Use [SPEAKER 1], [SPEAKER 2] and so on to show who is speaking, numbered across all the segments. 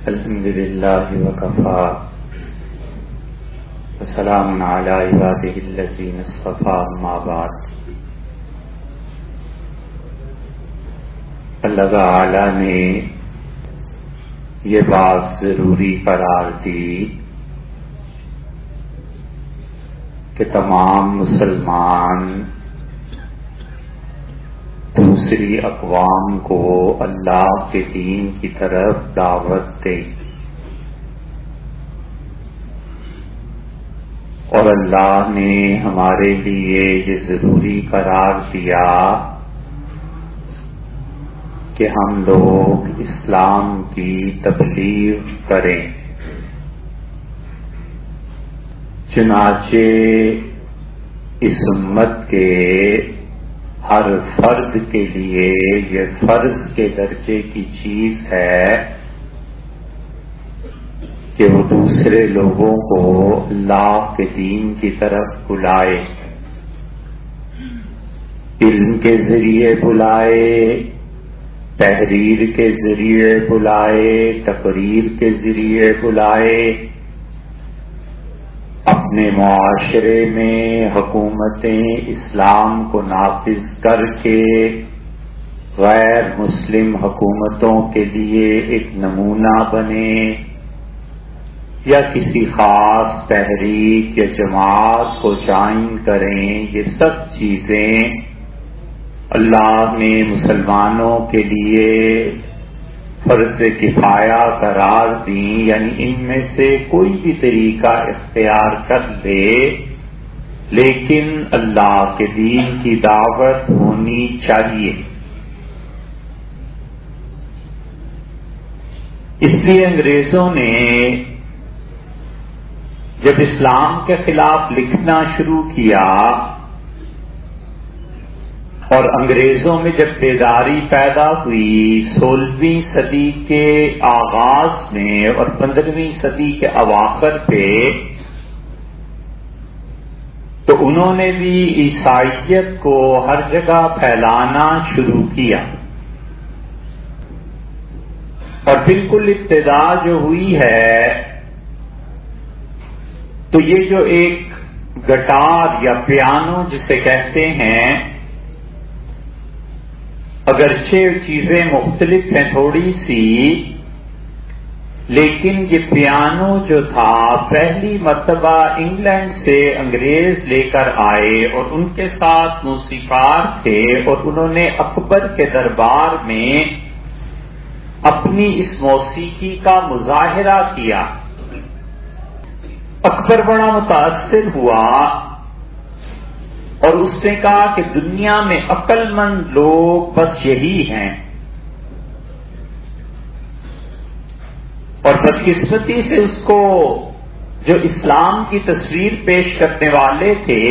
[SPEAKER 1] الحمد للہ وکفی وسلام علی عبادہ الذین اصطفی اما بعد۔ اللہ تعالی نے یہ بات ضروری قرار دی کہ تمام مسلمان دوسری اقوام کو اللہ کے دین کی طرف دعوت دیں، اور اللہ نے ہمارے لیے یہ ضروری قرار دیا کہ ہم لوگ اسلام کی تبلیغ کریں۔ چنانچہ اس امت کے ہر فرد کے لیے یہ فرض کے درجے کی چیز ہے کہ وہ دوسرے لوگوں کو اللہ کے دین کی طرف بلائے، علم کے ذریعے بلائے، تحریر کے ذریعے بلائے، تقریر کے ذریعے بلائے، اپنے معاشرے میں حکومتیں اسلام کو نافذ کر کے غیر مسلم حکومتوں کے لیے ایک نمونہ بنے، یا کسی خاص تحریک یا جماعت کو جوائن کریں۔ یہ سب چیزیں اللہ نے مسلمانوں کے لیے فرض کفایہ قرار دیں، یعنی ان میں سے کوئی بھی طریقہ اختیار کر لے، لیکن اللہ کے دین کی دعوت ہونی چاہیے۔ اس لیے انگریزوں نے جب اسلام کے خلاف لکھنا شروع کیا اور انگریزوں میں جب بیداری پیدا ہوئی 16ویں صدی کے آغاز میں اور 15ویں صدی کے اواخر پہ، تو انہوں نے بھی عیسائیت کو ہر جگہ پھیلانا شروع کیا، اور بالکل ابتدا جو ہوئی ہے تو یہ جو ایک گٹار یا پیانو جسے کہتے ہیں، اگرچہ چیزیں مختلف ہیں تھوڑی سی، لیکن یہ پیانو جو تھا پہلی مرتبہ انگلینڈ سے انگریز لے کر آئے، اور ان کے ساتھ موسیقار تھے، اور انہوں نے اکبر کے دربار میں اپنی اس موسیقی کا مظاہرہ کیا۔ اکبر بڑا متاثر ہوا اور اس نے کہا کہ دنیا میں عقل مند لوگ بس یہی ہیں، اور بدقسمتی سے اس کو جو اسلام کی تصویر پیش کرنے والے تھے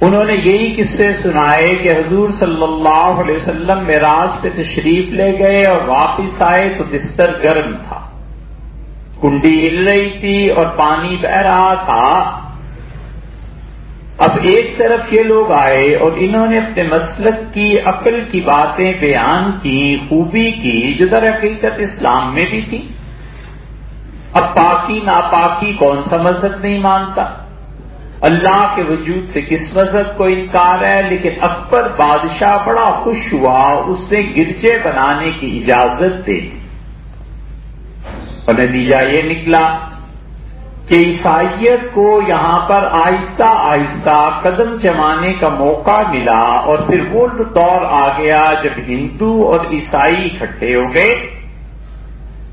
[SPEAKER 1] انہوں نے یہی قصے سنائے کہ حضور صلی اللہ علیہ وسلم معراج پہ تشریف لے گئے اور واپس آئے تو بستر گرم تھا، کنڈی ہل رہی تھی اور پانی بہ رہا تھا۔ اب ایک طرف یہ لوگ آئے اور انہوں نے اپنے مسلک کی عقل کی باتیں بیان کی، خوبی کی، جو در حقیقت اسلام میں بھی تھی۔ اب پاکی ناپاکی کون سا مذہب نہیں مانتا؟ اللہ کے وجود سے کس مذہب کو انکار ہے؟ لیکن اکبر بادشاہ بڑا خوش ہوا، اس نے گرجے بنانے کی اجازت دے دی، اور نتیجہ یہ نکلا کہ عیسائیت کو یہاں پر آہستہ آہستہ قدم جمانے کا موقع ملا، اور پھر وہ دور آ گیا جب ہندو اور عیسائی اکٹھے ہو گئے،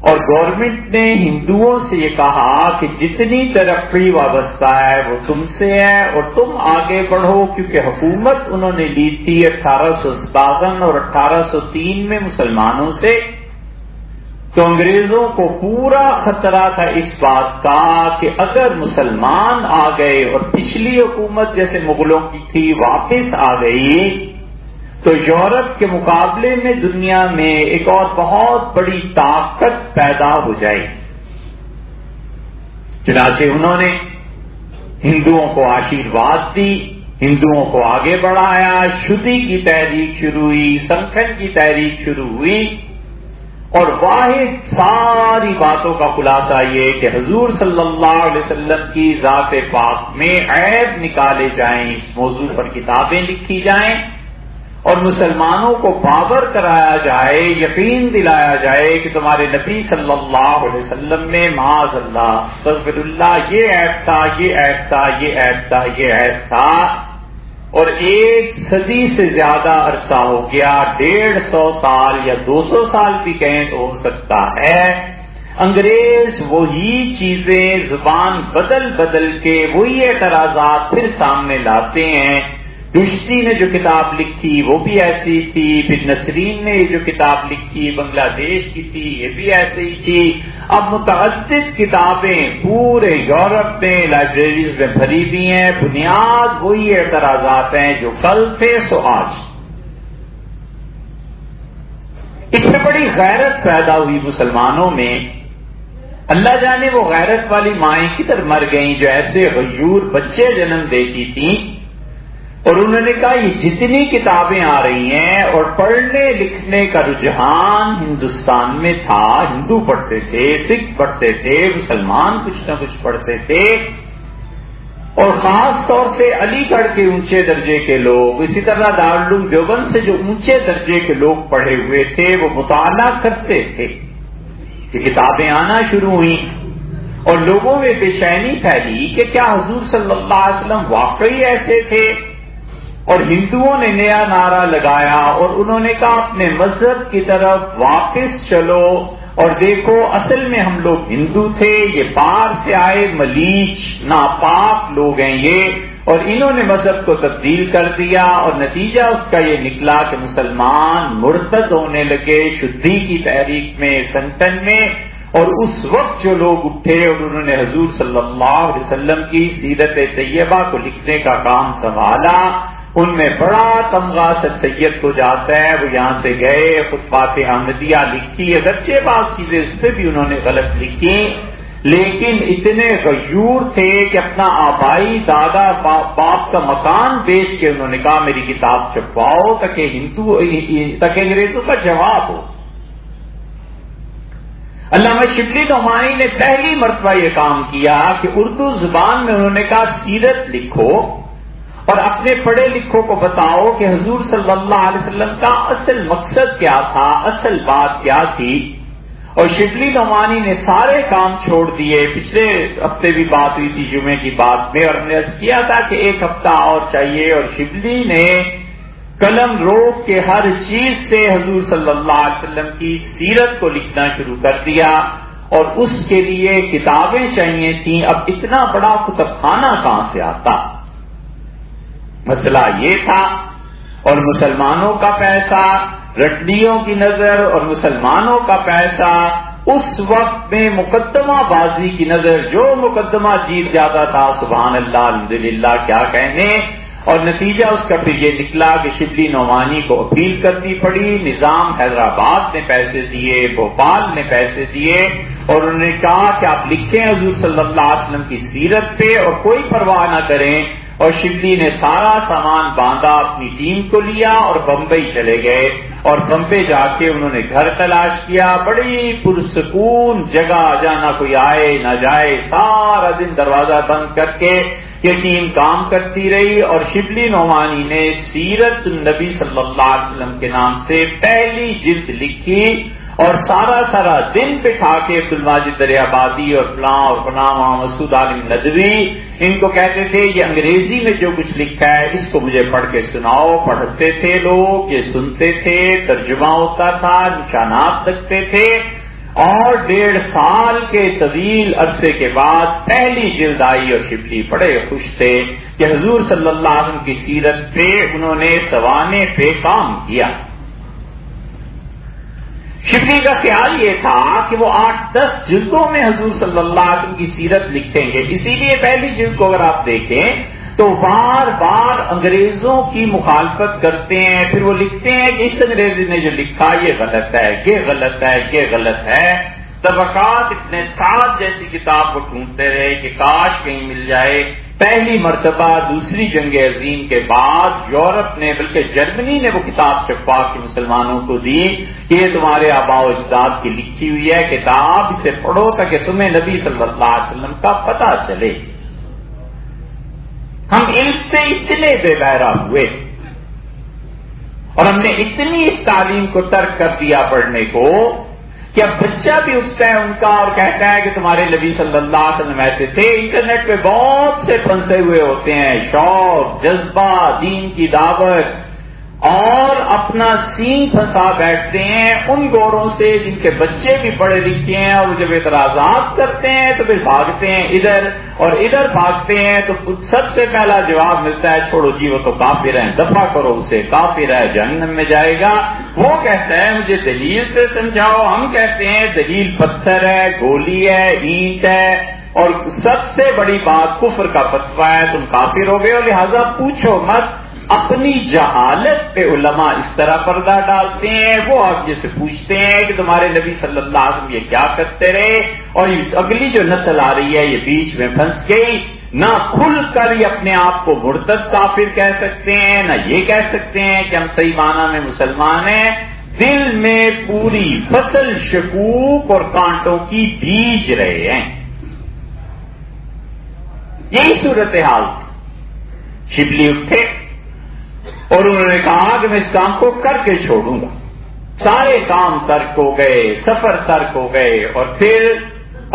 [SPEAKER 1] اور گورنمنٹ نے ہندوؤں سے یہ کہا کہ جتنی ترقی وابستہ ہے وہ تم سے ہے، اور تم آگے بڑھو، کیونکہ حکومت انہوں نے لی تھی 1857 اور 1803 میں مسلمانوں سے۔ تو انگریزوں کو پورا خطرہ تھا اس بات کا کہ اگر مسلمان آ گئے اور پچھلی حکومت جیسے مغلوں کی تھی واپس آ گئی تو یورپ کے مقابلے میں دنیا میں ایک اور بہت بڑی طاقت پیدا ہو جائے گی۔ چنانچہ انہوں نے ہندوؤں کو آشیرواد دی، ہندوؤں کو آگے بڑھایا، شدی کی تحریک شروع ہوئی، سنکھن کی تحریک شروع ہوئی، اور واحد ساری باتوں کا خلاصہ یہ کہ حضور صلی اللہ علیہ وسلم کی ذات پاک میں عیب نکالے جائیں، اس موضوع پر کتابیں لکھی جائیں اور مسلمانوں کو باور کرایا جائے، یقین دلایا جائے کہ تمہارے نبی صلی اللہ علیہ وسلم میں معاذ اللہ استغفر اللہ یہ عیب تھا، یہ عیب تھا، یہ عیب تھا، یہ عیب تھا، اور 1 صدی سے زیادہ عرصہ ہو گیا، 150 سال یا 200 سال بھی کہیں تو ہو سکتا ہے، انگریز وہی چیزیں زبان بدل بدل کے وہی اعتراضات پھر سامنے لاتے ہیں۔ رشتی نے جو کتاب لکھی وہ بھی ایسی تھی، پھر نسرین نے جو کتاب لکھی بنگلہ دیش کی تھی یہ بھی ایسی ہی تھی۔ اب متعدد کتابیں پورے یورپ میں لائبریریز میں بھری ہوئی ہیں، بنیاد وہی اعتراضات ہیں جو کل تھے سو آج۔ اس سے بڑی غیرت پیدا ہوئی مسلمانوں میں، اللہ جانے وہ غیرت والی مائیں کدھر مر گئیں جو ایسے غیور بچے جنم دیتی تھیں، اور انہوں نے کہا یہ جتنی کتابیں آ رہی ہیں اور پڑھنے لکھنے کا رجحان ہندوستان میں تھا، ہندو پڑھتے تھے، سکھ پڑھتے تھے، مسلمان کچھ نہ کچھ پڑھتے تھے، اور خاص طور سے علی گڑھ کے اونچے درجے کے لوگ، اسی طرح دارالعلوم دیوبند سے جو اونچے درجے کے لوگ پڑھے ہوئے تھے وہ مطالعہ کرتے تھے کہ کتابیں آنا شروع ہوئیں، اور لوگوں میں بے چینی پھیلی کہ کیا حضور صلی اللہ علیہ وسلم واقعی ایسے تھے، اور ہندوؤں نے نیا نعرہ لگایا اور انہوں نے کہا اپنے مذہب کی طرف واپس چلو، اور دیکھو اصل میں ہم لوگ ہندو تھے، یہ باہر سے آئے ملیچ ناپاک لوگ ہیں یہ، اور انہوں نے مذہب کو تبدیل کر دیا، اور نتیجہ اس کا یہ نکلا کہ مسلمان مرتد ہونے لگے شدھی کی تحریک میں، سنگٹن میں، اور اس وقت جو لوگ اٹھے اور انہوں نے حضور صلی اللہ علیہ وسلم کی سیرت طیبہ کو لکھنے کا کام سنبھالا، ان میں بڑا تمغہ سر سید کو جاتا ہے، وہ یہاں سے گئے، خطبات احمدیہ لکھی، اگرچہ بعض چیزیں اس پہ بھی انہوں نے غلط لکھی، لیکن اتنے غیور تھے کہ اپنا آبائی دادا باپ کا مکان بیچ کے انہوں نے کہا میری کتاب چھپواؤ تاکہ انگریزوں کا جواب ہو۔ علامہ شبلی نعمانی نے پہلی مرتبہ یہ کام کیا کہ اردو زبان میں انہوں نے کہا سیرت لکھو اور اپنے پڑھے لکھوں کو بتاؤ کہ حضور صلی اللہ علیہ وسلم کا اصل مقصد کیا تھا، اصل بات کیا تھی، اور شبلی نعمانی نے سارے کام چھوڑ دیے۔ پچھلے ہفتے بھی بات ہوئی تھی جمعے کی بات میں، اور ہم نے عرض کیا تھا کہ 1 ہفتہ اور چاہیے، اور شبلی نے قلم روک کے ہر چیز سے حضور صلی اللہ علیہ وسلم کی سیرت کو لکھنا شروع کر دیا، اور اس کے لیے کتابیں چاہیے تھیں۔ اب اتنا بڑا کتب خانہ کہاں سے آتا؟ مسئلہ یہ تھا، اور مسلمانوں کا پیسہ، رٹڑیوں کی نظر اور مسلمانوں کا پیسہ، اس وقت میں مقدمہ بازی کی نظر، جو مقدمہ جیت جاتا تھا سبحان اللہ الحمدللہ کیا کہنے، اور نتیجہ اس کا پھر یہ نکلا کہ شبلی نعمانی کو اپیل کرنی پڑی، نظام حیدرآباد نے پیسے دیے، بھوپال نے پیسے دیے، اور انہوں نے کہا کہ آپ لکھیں حضور صلی اللہ علیہ وسلم کی سیرت پہ اور کوئی پرواہ نہ کریں، اور شبلی نے سارا سامان باندھا، اپنی ٹیم کو لیا اور بمبئی چلے گئے، اور بمبئی جا کے انہوں نے گھر تلاش کیا، بڑی پرسکون جگہ جانا کوئی آئے نہ جائے، سارا دن دروازہ بند کر کے یہ ٹیم کام کرتی رہی، اور شبلی نعمانی نے سیرت النبی صلی اللہ علیہ وسلم کے نام سے پہلی جلد لکھی، اور سارا دن بٹھا کے عبد الماجد دریابادی اور فلاں اور فلاں مسعود عالم ندوی ان کو کہتے تھے یہ انگریزی میں جو کچھ لکھا ہے اس کو مجھے پڑھ کے سناؤ، پڑھتے تھے لوگ، یہ سنتے تھے، ترجمہ ہوتا تھا، نشانات لگتے تھے، اور 1.5 سال کے طویل عرصے کے بعد پہلی جلد آئی، اور شبلی بڑے خوش تھے کہ حضور صلی اللہ علیہ وسلم کی سیرت پہ انہوں نے سوانے پہ کام کیا۔ شبلی کا خیال یہ تھا کہ وہ 8-10 جلدوں میں حضور صلی اللہ علیہ وسلم کی سیرت لکھیں گے، اسی لیے پہلی جلد کو اگر آپ دیکھیں تو بار بار انگریزوں کی مخالفت کرتے ہیں، پھر وہ لکھتے ہیں کہ اس انگریزی نے جو لکھا یہ غلط ہے، یہ غلط ہے، یہ غلط ہے۔ طبقات ابن سعد جیسی کتاب کو ڈھونڈتے رہے کہ کاش کہیں مل جائے پہلی مرتبہ دوسری جنگ عظیم کے بعد یورپ نے بلکہ جرمنی نے وہ کتاب چھپوا کے مسلمانوں کو دی کہ یہ تمہارے آباء و اجداد کی لکھی ہوئی ہے کتاب، اسے پڑھو تاکہ تمہیں نبی صلی اللہ علیہ وسلم کا پتہ چلے۔ ہم علم سے اتنے بے بہرا ہوئے اور ہم نے اتنی اس تعلیم کو ترک کر دیا پڑھنے کو کہ اب بچہ بھی اٹھتا ہے ان کا اور کہتا ہے کہ تمہارے نبی صلی اللہ علیہ وسلم ایسے تھے۔ انٹرنیٹ پہ بہت سے پھنسے ہوئے ہوتے ہیں، شوق، جذبہ، دین کی دعوت، اور اپنا سینگ پھنسا بیٹھتے ہیں ان گوروں سے جن کے بچے بھی پڑھے لکھے ہیں، اور جب اعتراضات کرتے ہیں تو پھر بھاگتے ہیں ادھر، اور ادھر بھاگتے ہیں تو سب سے پہلا جواب ملتا ہے چھوڑو جی وہ تو کافر ہے، دفع کرو اسے، کافر ہے، جہنم میں جائے گا۔ وہ کہتا ہے مجھے دلیل سے سمجھاؤ، ہم کہتے ہیں دلیل پتھر ہے، گولی ہے، اینٹ ہے، اور سب سے بڑی بات کفر کا فتویٰ ہے، تم کافر ہو گئے، اور لہذا پوچھو مت۔ اپنی جہالت پہ علماء اس طرح پردہ ڈالتے ہیں، وہ آپ جیسے پوچھتے ہیں کہ تمہارے نبی صلی اللہ علیہ وسلم یہ کیا کرتے رہے، اور اگلی جو نسل آ رہی ہے یہ بیچ میں پھنس گئی، نہ کھل کر یہ اپنے آپ کو مرتد کافر کہہ سکتے ہیں، نہ یہ کہہ سکتے ہیں کہ ہم صحیح معنی میں مسلمان ہیں، دل میں پوری فصل شکوک اور کانٹوں کی بیج رہے ہیں۔ یہی صورتحال شبلی اٹھے اور انہوں نے کہا کہ میں اس کام کو کر کے چھوڑوں گا۔ سارے کام ترک ہو گئے، سفر ترک ہو گئے، اور پھر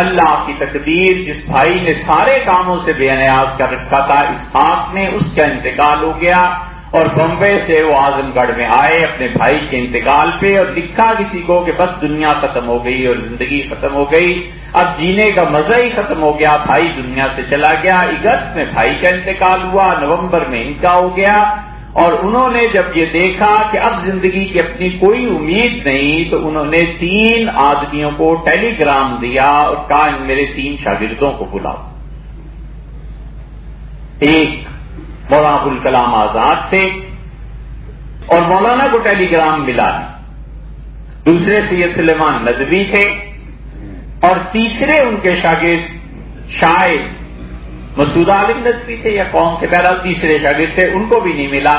[SPEAKER 1] اللہ کی تقدیر، جس بھائی نے سارے کاموں سے بے نیاز کر رکھا تھا اسحاق نے، اس کا انتقال ہو گیا، اور بمبئی سے وہ اعظم گڑھ میں آئے اپنے بھائی کے انتقال پہ، اور لکھا کسی کو کہ بس دنیا ختم ہو گئی اور زندگی ختم ہو گئی، اب جینے کا مزہ ہی ختم ہو گیا، بھائی دنیا سے چلا گیا۔ اگست میں بھائی کا انتقال ہوا، نومبر میں ان کا ہو گیا، اور انہوں نے جب یہ دیکھا کہ اب زندگی کی اپنی کوئی امید نہیں، تو انہوں نے 3 آدمیوں کو ٹیلی گرام دیا اور کہا میرے 3 شاگردوں کو بلاؤ۔ ایک مولانا ابوالکلام آزاد تھے اور مولانا کو ٹیلی گرام ملا، دوسرے سید سلیمان ندوی تھے، اور تیسرے ان کے شاگرد شاعر مسعود عالم ندوی تھے یا قوم کے بہرحال تیسرے شاگرد تھے، ان کو بھی نہیں ملا۔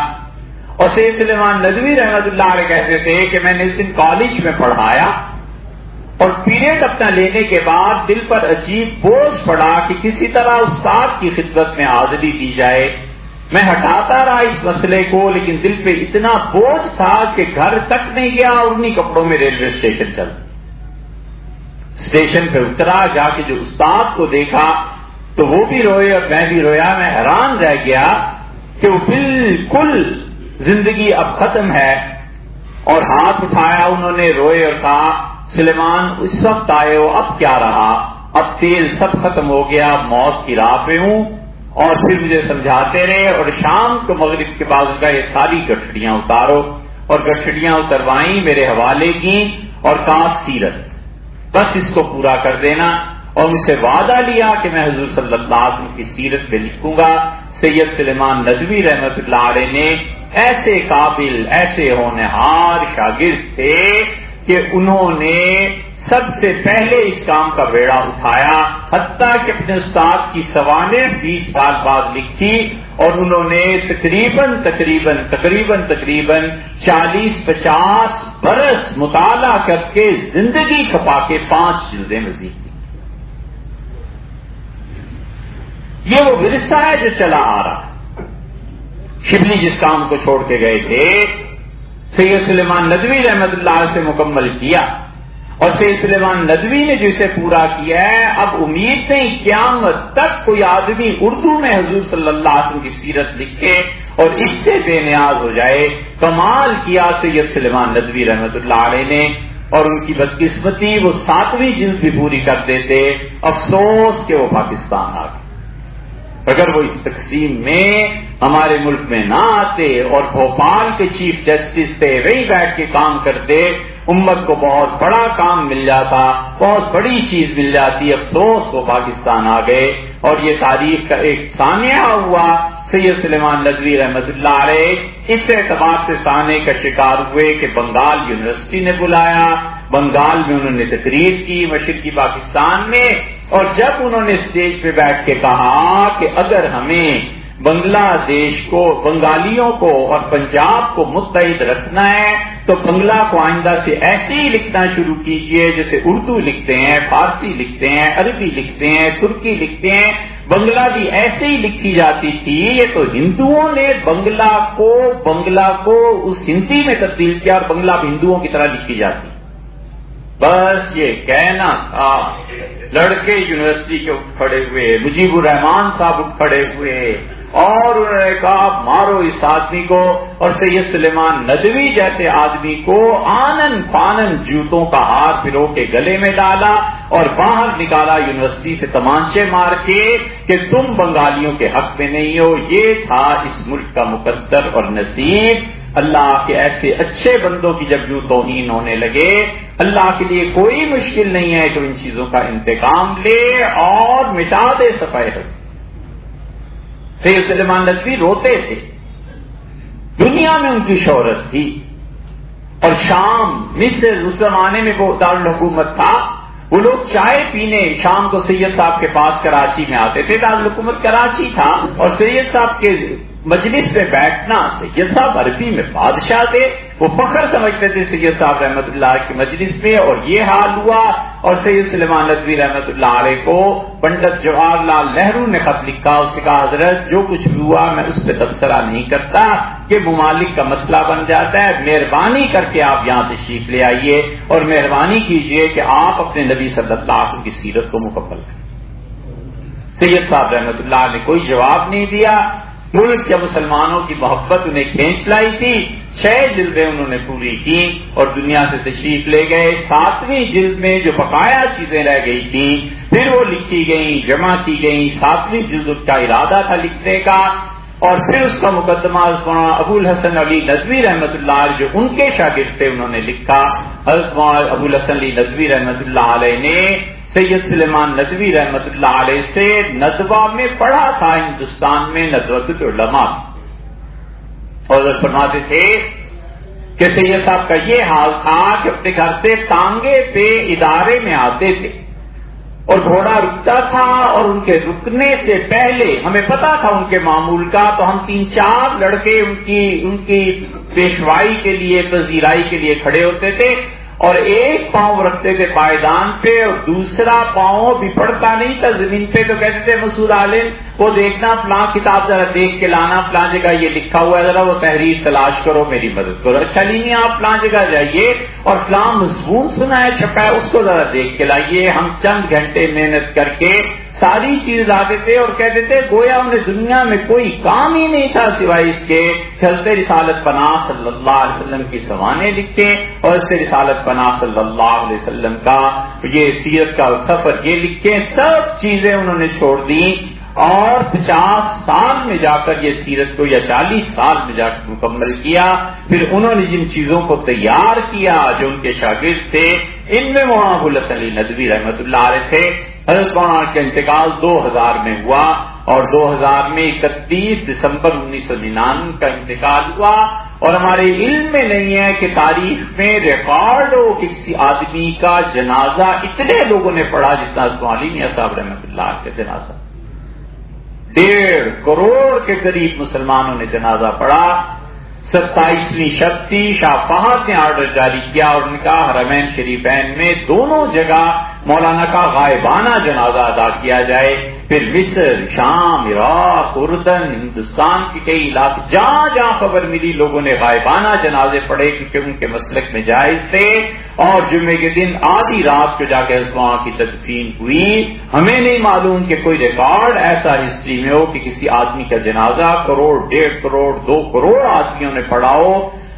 [SPEAKER 1] اور سید سلیمان ندوی رحمۃ اللہ علیہ کہتے تھے کہ میں نے اس دن کالج میں پڑھایا، اور پیریڈ اپنا لینے کے بعد دل پر عجیب بوجھ پڑا کہ کسی طرح استاد کی خدمت میں حاضری دی جائے۔ میں ہٹاتا رہا اس مسئلے کو، لیکن دل پہ اتنا بوجھ تھا کہ گھر تک نہیں گیا، اور انہی کپڑوں میں ریلوے اسٹیشن چل۔ اسٹیشن پہ اترا، جا کے جو استاد کو دیکھا تو وہ بھی روئے اور میں بھی رویا۔ میں حیران رہ گیا کہ وہ بالکل زندگی اب ختم ہے، اور ہاتھ اٹھایا انہوں نے، روئے اور کہا سلیمان اس وقت آئے ہو، اب کیا رہا، اب تیل سب ختم ہو گیا، اب موت کی راہ پہ ہوں۔ اور پھر مجھے سمجھاتے رہے، اور شام کو مغرب کے بعد ان کا یہ ساری گٹھڑیاں اتارو، اور گٹھڑیاں اتروائیں، میرے حوالے کی، اور کہا سیرت بس اس کو پورا کر دینا، اور مجھ سے وعدہ لیا کہ میں حضور صلی اللہ علیہ وسلم کی سیرت پہ لکھوں گا۔ سید سلیمان ندوی رحمۃ اللہ علیہ نے ایسے قابل، ایسے ہونہار شاگرد تھے کہ انہوں نے سب سے پہلے اس کام کا بیڑا اٹھایا، حتیٰ کہ اپنے استاد کی سوانح 20 سال بعد لکھی، اور انہوں نے تقریباً 40-50 برس مطالعہ کر کے زندگی کھپا کے 5 جلدیں مزید دی۔ یہ وہ ورثہ ہے جو چلا آ رہا ہے۔ شبلی جس کام کو چھوڑ کے گئے تھے، سید سلیمان ندوی رحمۃ اللہ علیہ سے مکمل کیا، اور سید سلیمان ندوی نے جو اسے پورا کیا ہے، اب امید نہیں قیامت تک کوئی آدمی اردو میں حضور صلی اللہ علیہ وسلم کی سیرت لکھے اور اس سے بے نیاز ہو جائے۔ کمال کیا سید سلیمان ندوی رحمۃ اللہ علیہ نے، اور ان کی بدقسمتی وہ 7ویں جلد بھی پوری کر دیتے، افسوس کہ وہ پاکستان آ گئے۔ اگر وہ اس تقسیم میں ہمارے ملک میں نہ آتے اور بھوپال کے چیف جسٹس تھے، وہی بیٹھ کے کام کرتے، امت کو بہت بڑا کام مل جاتا، بہت بڑی چیز مل جاتی۔ افسوس وہ پاکستان آ گئے، اور یہ تاریخ کا ایک سانحہ ہوا۔ سید سلیمان ندوی رحمۃ اللہ علیہ اس اعتبار سے سانحے کا شکار ہوئے کہ بنگال یونیورسٹی نے بلایا، بنگال میں انہوں نے تقریر کی، مشرقی پاکستان میں، اور جب انہوں نے اسٹیج پہ بیٹھ کے کہا کہ اگر ہمیں بنگلہ دیش کو، بنگالیوں کو اور پنجاب کو متحد رکھنا ہے تو بنگلہ کو آئندہ سے ایسے ہی لکھنا شروع کیجئے جیسے اردو لکھتے ہیں، فارسی لکھتے ہیں، عربی لکھتے ہیں، ترکی لکھتے ہیں، بنگلہ بھی ایسے ہی لکھی جاتی تھی۔ یہ تو ہندوؤں نے بنگلہ کو اس ہندی میں تبدیل کیا اور بنگلہ بھی ہندوؤں کی طرح لکھی جاتی۔ بس یہ کہنا تھا، لڑکے یونیورسٹی کے اٹھ کھڑے ہوئے، مجیب الرحمان صاحب اٹھ کھڑے ہوئے اور انہوں نے کہا مارو اس آدمی کو، اور سید سلیمان ندوی جیسے آدمی کو آنن فانن جوتوں کا ہار پرو کے گلے میں ڈالا اور باہر نکالا یونیورسٹی سے تمانچے مار کے کہ تم بنگالیوں کے حق میں نہیں ہو۔ یہ تھا اس ملک کا مقدر اور نصیب۔ اللہ کے ایسے اچھے بندوں کی جب یوں توہین ہونے لگے، اللہ کے لیے کوئی مشکل نہیں ہے کہ ان چیزوں کا انتقام لے اور مٹا دے صفائے ہستی۔ سید سلیمان ندوی روتے تھے، دنیا میں ان کی شہرت تھی، اور شام مصر اس زمانے میں وہ دارالحکومت تھا، وہ لوگ چائے پینے شام کو سید صاحب کے پاس کراچی میں آتے تھے، دارالحکومت کراچی تھا، اور سید صاحب کے مجلس میں بیٹھنا، سید صاحب عربی میں بادشاہ تھے، وہ فخر سمجھتے تھے سید صاحب رحمۃ اللہ کے مجلس میں، اور یہ حال ہوا۔ اور سید سلیمان ندوی رحمۃ اللہ علیہ کو پنڈت جواہر لال نہرو نے خط لکھا، اس سے کہا حضرت جو کچھ بھی ہوا میں اس پہ تبصرہ نہیں کرتا، کہ ممالک کا مسئلہ بن جاتا ہے، مہربانی کر کے آپ یہاں تشریف لے آئیے اور مہربانی کیجئے کہ آپ اپنے نبی صلی اللہ علیہ وسلم کی سیرت کو مکمل کریں۔ سید صاحب رحمۃ اللہ نے کوئی جواب نہیں دیا۔ ملک یا مسلمانوں کی محبت انہیں کھینچ لائی تھی، 6 جلدیں انہوں نے پوری کی اور دنیا سے تشریف لے گئے۔ 7ویں جلد میں جو بقایا چیزیں رہ گئی تھیں پھر وہ لکھی گئیں، جمع کی گئیں۔ 7ویں جلد کا ارادہ تھا لکھنے کا، اور پھر اس کا مقدمہ ابو الحسن علی ندوی رحمۃ اللہ علیہ جو ان کے شاگرد تھے انہوں نے لکھا۔ حضرت ابو الحسن علی ندوی رحمۃ اللہ علیہ نے سید سلیمان ندوی رحمۃ اللہ علیہ سے ندوہ میں پڑھا تھا، ہندوستان میں ندوۃ العلماء، اور فرماتے تھے کہ سید صاحب کا یہ حال تھا کہ اپنے گھر سے ٹانگے پہ ادارے میں آتے تھے اور گھوڑا رکتا تھا، اور ان کے رکنے سے پہلے ہمیں پتا تھا ان کے معمول کا، تو ہم 3-4 لڑکے ان کی پیشوائی کے لیے، پذیرائی کے لیے کھڑے ہوتے تھے، اور ایک پاؤں رکھتے تھے پائیدان پہ اور دوسرا پاؤں بھی پڑتا نہیں تھا زمین پہ، تو کہتے تھے مسعود عالم وہ دیکھنا فلاں کتاب ذرا دیکھ کے لانا، فلاں جگہ یہ لکھا ہوا ہے، ذرا وہ تحریر تلاش کرو، میری مدد کرو۔ اچھا نہیں آپ فلاں جگہ جائیے اور فلاں مضمون سنا ہے چھپا ہے اس کو ذرا دیکھ کے لائیے۔ ہم چند گھنٹے محنت کر کے ساری چیز لاتے تھے اور کہتے تھے گویا انہیں دنیا میں کوئی کام ہی نہیں تھا سوائے اس کے حضرت رسالت پناہ صلی اللہ علیہ وسلم کی سوانح لکھیں اور حضرت رسالت پناہ صلی اللہ علیہ وسلم کا یہ سیرت کا سفر یہ لکھیں۔ سب چیزیں انہوں نے چھوڑ دی اور 50 سال میں جا کر یہ سیرت کو یا 40 سال میں جا کر مکمل کیا۔ پھر انہوں نے جن چیزوں کو تیار کیا جو ان کے شاگرد تھے، ان میں مولانا ابو الحسن علی ندوی رحمۃ اللہ علیہ تھے۔ حضرت مولانا کا انتقال 2000 میں ہوا اور 2000 میں 31 دسمبر 1999 کا انتقال ہوا، اور ہمارے علم میں نہیں ہے کہ تاریخ میں ریکارڈ ہو کہ کسی آدمی کا جنازہ اتنے لوگوں نے پڑھا جتنا عثمان میاں صاحب رحمۃ اللہ کا جنازہ۔ 1.5 کروڑ کے قریب مسلمانوں نے جنازہ پڑھا۔ 27ویں شب تھی، شاہ فہد نے آرڈر جاری کیا اور ان کا حرمین شریفین میں دونوں جگہ مولانا کا غائبانہ جنازہ ادا کیا جائے۔ پھر مصر، شام، عراق، اردن، ہندوستان کے کئی علاقے جہاں جہاں خبر ملی لوگوں نے غائبانہ جنازے پڑھے کیونکہ ان کے مسلک میں جائز تھے، اور جمعے کے دن آدھی رات کو جا کے وہاں کی تدفین ہوئی۔ ہمیں نہیں معلوم کہ کوئی ریکارڈ ایسا ہسٹری میں ہو کہ کسی آدمی کا جنازہ 1 کروڑ، 1.5 کروڑ، 2 کروڑ آدمیوں نے پڑھا ہو۔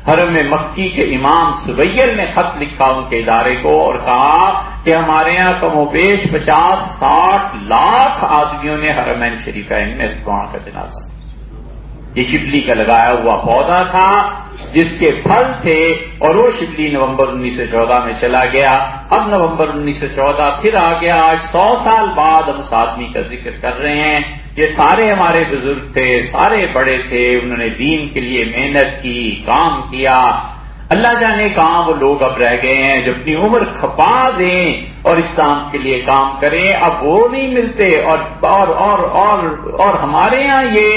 [SPEAKER 1] حرم مکی کے امام سبیل نے خط لکھا ان کے ادارے کو اور کہا کہ ہمارے یہاں کم و بیش 50-60 لاکھ آدمیوں نے حرمین شریفین میں وہاں کا جنازہ۔ یہ شبلی کا لگایا ہوا پودا تھا جس کے پھل تھے، اور وہ شبلی نومبر 1914 میں چلا گیا۔ اب نومبر 1914 پھر آ گیا۔ آج 100 سال بعد ہم اس آدمی کا ذکر کر رہے ہیں۔ یہ سارے ہمارے بزرگ تھے، سارے بڑے تھے، انہوں نے دین کے لیے محنت کی، کام کیا۔ اللہ جانے کہاں وہ لوگ اب رہ گئے ہیں جو اپنی عمر کھپا دیں اور اسلام کے لیے کام کریں، اب وہ نہیں ملتے۔ اور ہمارے ہاں یہ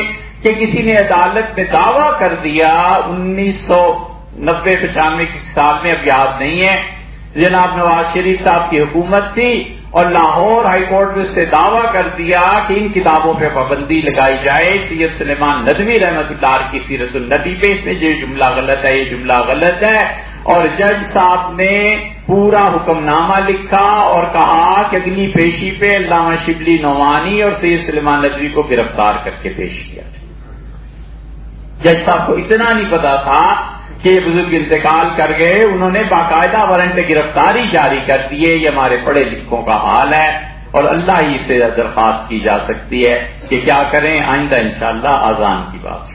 [SPEAKER 1] کہ کسی نے عدالت میں دعویٰ کر دیا 1990-95 کے سال میں، اب یاد نہیں ہے، جناب نواز شریف صاحب کی حکومت تھی اور لاہور ہائی کورٹ میں اس سے دعویٰ کر دیا کہ ان کتابوں پہ پابندی لگائی جائے، سید سلیمان ندوی رحمۃ اللہ علیہ کی سیرت النبی پہ اس میں یہ جملہ غلط ہے، یہ جملہ غلط ہے، اور جج صاحب نے پورا حکم نامہ لکھا اور کہا کہ اگلی پیشی پہ علامہ شبلی نعمانی اور سید سلیمان ندوی کو گرفتار کر کے پیش کیا۔ جج صاحب کو اتنا نہیں پتا تھا کہ یہ بزرگ انتقال کر گئے، انہوں نے باقاعدہ وارنٹ گرفتاری جاری کر دیے۔ یہ ہمارے پڑھے لکھوں کا حال ہے اور اللہ ہی سے درخواست کی جا سکتی ہے کہ کیا کریں۔ آئندہ انشاءاللہ اذان کی بات